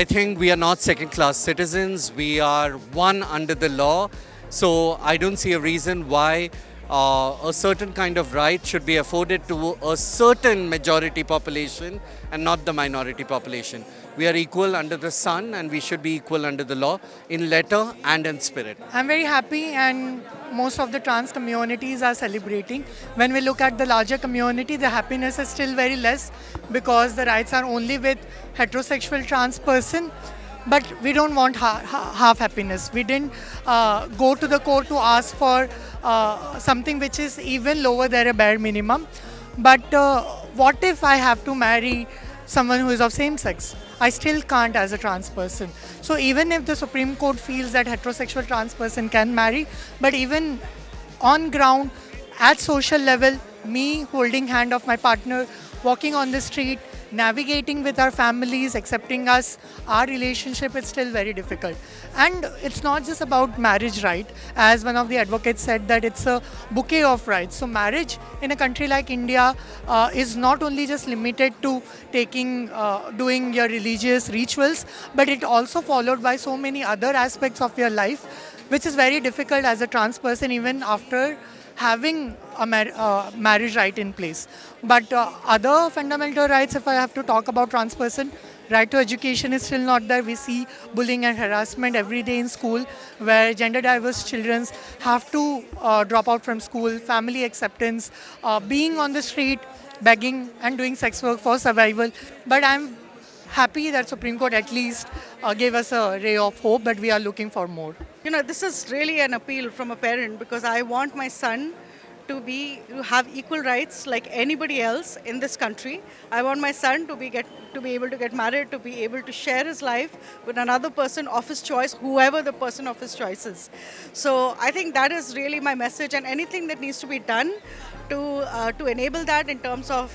I think we are not second-class citizens. We are one under the law. So I don't see a reason why a certain kind of right should be afforded to a certain majority population and not the minority population. We are equal under the sun and we should be equal under the law in letter and in spirit. I'm very happy, and most of the trans communities are celebrating. When we look at the larger community, the happiness is still very less because the rights are only with heterosexual trans person. But we don't want half happiness. We didn't go to the court to ask for something which is even lower than a bare minimum. But what if I have to marry someone who is of same sex? I still can't as a trans person. So even if the Supreme Court feels that heterosexual trans person can marry, but even on ground, at social level, me holding hand of my partner, walking on the street, navigating with our families, accepting us, our relationship is still very difficult. And it's not just about marriage, right? As one of the advocates said, that it's a bouquet of rights. So marriage in a country like India is not only just limited to doing your religious rituals, but it also followed by so many other aspects of your life, which is very difficult as a trans person even after having a marriage right in place. But other fundamental rights, if I have to talk about trans person, right to education is still not there. We see bullying and harassment every day in school, where gender diverse children have to drop out from school, family acceptance, being on the street, begging and doing sex work for survival. But I'm happy that Supreme Court at least gave us a ray of hope, but we are looking for more. This is really an appeal from a parent because I want my son to have equal rights like anybody else in this country. I want my son to be able to get married, to be able to share his life with another person of his choice, whoever the person of his choice is. So I think that is really my message, and anything that needs to be done to enable that in terms of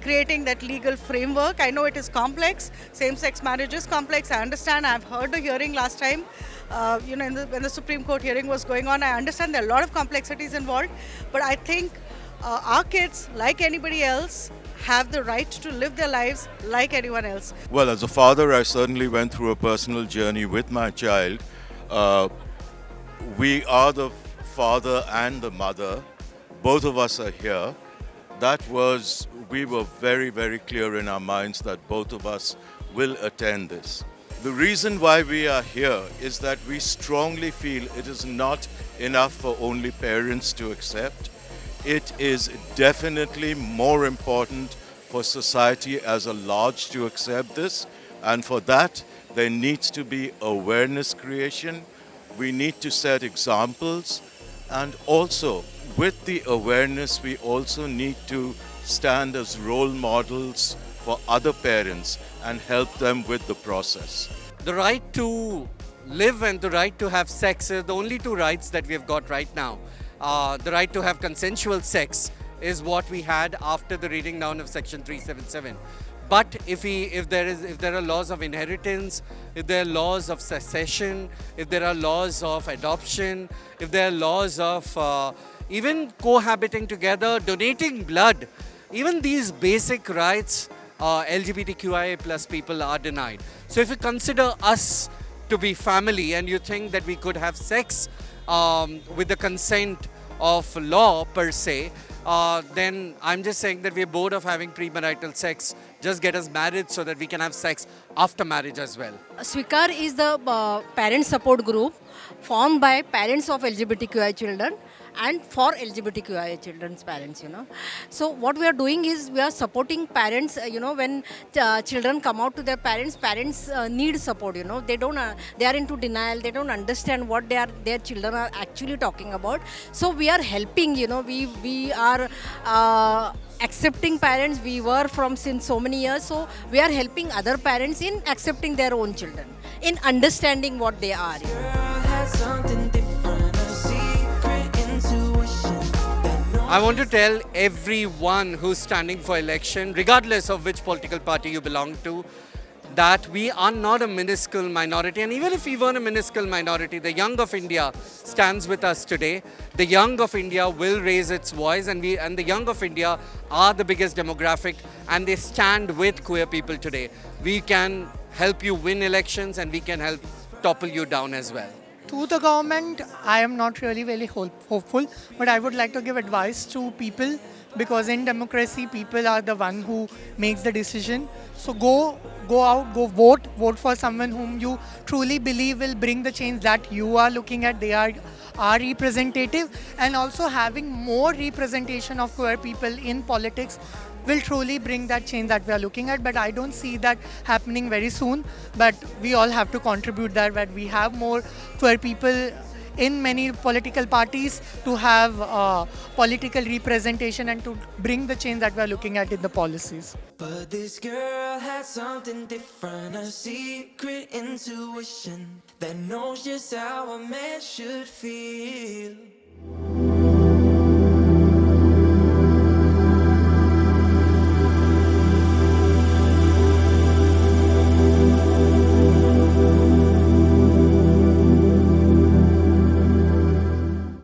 creating that legal framework. I know it is complex. Same-sex marriage is complex. I understand. I've heard the hearing last time. When the Supreme Court hearing was going on, I understand there are a lot of complexities involved, but I think our kids, like anybody else, have the right to live their lives like anyone else. Well, as a father, I certainly went through a personal journey with my child. We are the father and the mother. Both of us are here. We were very, very clear in our minds that both of us will attend this. The reason why we are here is that we strongly feel it is not enough for only parents to accept. It is definitely more important for society as a large to accept this, and for that there needs to be awareness creation. We need to set examples, and also with the awareness we also need to stand as role models for other parents and help them with the process. The right to live and the right to have sex are the only two rights that we have got right now. The right to have consensual sex is what we had after the reading down of Section 377. But if there are laws of inheritance, if there are laws of succession, if there are laws of adoption, if there are laws of even cohabiting together, donating blood, even these basic rights, LGBTQIA plus people are denied. So if you consider us to be family and you think that we could have sex with the consent of law per se, then I'm just saying that we're bored of having premarital sex. Just get us married so that we can have sex after marriage as well. Swikar is the parent support group formed by parents of LGBTQI children and for LGBTQI children's parents, So what we are doing is we are supporting parents, when children come out to their parents need support, they are into denial, they don't understand what their children are actually talking about. So we are helping, we are accepting parents, we were from since so many years, so we are helping other parents in accepting their own children, in understanding what they are. I want to tell everyone who's standing for election, regardless of which political party you belong to, that we are not a minuscule minority. And even if we were a minuscule minority, the young of India stands with us today. The young of India will raise its voice, and the young of India are the biggest demographic, and they stand with queer people today. We can help you win elections, and we can help topple you down as well. To the government, I am not really very hopeful, but I would like to give advice to people, because in democracy, people are the one who makes the decision. So go out, go vote for someone whom you truly believe will bring the change that you are looking at. They are representative, and also having more representation of queer people in politics will truly bring that change that we are looking at. But I don't see that happening very soon. But we all have to contribute that we have more queer people in many political parties to have political representation and to bring the change that we are looking at in the policies. But this girl had something different, a secret intuition that knows just how a man should feel.